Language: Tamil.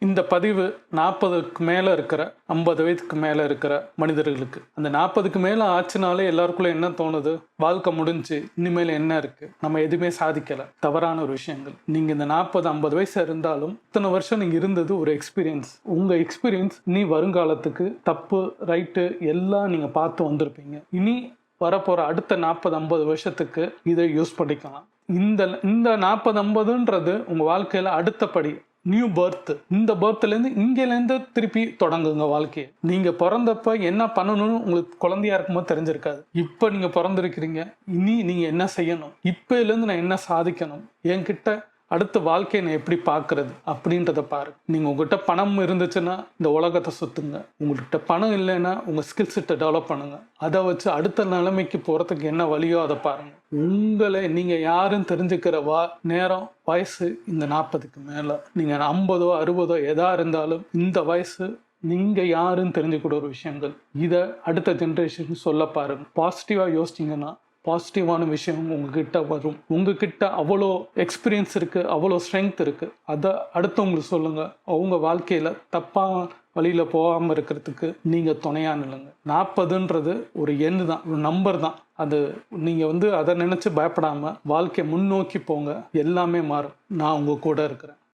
இந்த பதிவு 40க்கு மேலே இருக்கிற 50 வயதுக்கு மேலே இருக்கிற மனிதர்களுக்கு. அந்த 40க்கு மேலே ஆச்சுனாலே எல்லாருக்குள்ள என்ன தோணுது? வாழ்க்கை முடிஞ்சு, இனிமேல் என்ன இருக்குது, நம்ம எதுவுமே சாதிக்கலை, தவறான ஒரு விஷயங்கள். நீங்கள் இந்த 40-50 வயசு இருந்தாலும் இத்தனை வருஷம் நீங்கள் இருந்தது ஒரு எக்ஸ்பீரியன்ஸ். உங்கள் எக்ஸ்பீரியன்ஸ் இனி வருங்காலத்துக்கு தப்பு ரைட்டு எல்லாம் நீங்கள் பார்த்து வந்திருப்பீங்க. இனி வரப்போகிற அடுத்த 40-50 வருஷத்துக்கு இதை யூஸ் பண்ணிக்கலாம். இந்த 40-50ன்றது உங்கள் வாழ்க்கையில் அடுத்தபடி நியூ பர்த். இந்த பர்த்லேருந்து இங்கேருந்து திருப்பி தொடங்குங்க வாழ்க்கையை. நீங்கள் பிறந்தப்ப என்ன பண்ணணும்னு உங்களுக்கு குழந்தையா இருக்கும்போது தெரிஞ்சிருக்காது. இப்போ நீங்கள் பிறந்திருக்கிறீங்க, இனி நீங்கள் என்ன செய்யணும், இப்போலேருந்து நான் என்ன சாதிக்கணும், என்கிட்ட அடுத்த வாழ்க்கையை நான் எப்படி பார்க்குறது அப்படின்றத பாரு. நீங்கள் உங்கள்கிட்ட பணம் இருந்துச்சுன்னா இந்த உலகத்தை சுற்றுங்க. உங்கள்கிட்ட பணம் இல்லைன்னா உங்கள் ஸ்கில் செட்டை டெவலப் பண்ணுங்கள். அதை வச்சு அடுத்த நிலைமைக்கு போகிறதுக்கு என்ன வழியோ அதை பாருங்கள். உங்களை நீங்கள் யாருன்னு தெரிஞ்சுக்கிற நேரம் வயசு இந்த 40க்கு மேலே. நீங்கள் 50ஓ 60ஓ எதாக இருந்தாலும் இந்த வயசு நீங்கள் யாருன்னு தெரிஞ்சுக்கிற ஒரு விஷயங்கள். இதை அடுத்த ஜென்ரேஷன் சொல்ல பாருங்க. பாசிட்டிவாக யோசிச்சிங்கன்னா பாசிட்டிவான விஷயம் உங்ககிட்ட வரும். உங்ககிட்ட அவ்வளோ எக்ஸ்பீரியன்ஸ் இருக்குது, அவ்வளோ ஸ்ட்ரென்த் இருக்குது. அதை அடுத்தவங்களுக்கு சொல்லுங்கள். அவங்க வாழ்க்கையில் தப்பாக வழியில் போகாமல் இருக்கிறதுக்கு நீங்கள் துணையாக நில்லுங்க. 40ன்றது ஒரு எண்ணு தான், ஒரு நம்பர் தான். அது நீங்கள் அதை நினச்சி பயப்படாமல் வாழ்க்கையை முன்னோக்கி போங்க. எல்லாமே மாறும். நான் உங்கள் கூட இருக்கிறேன்.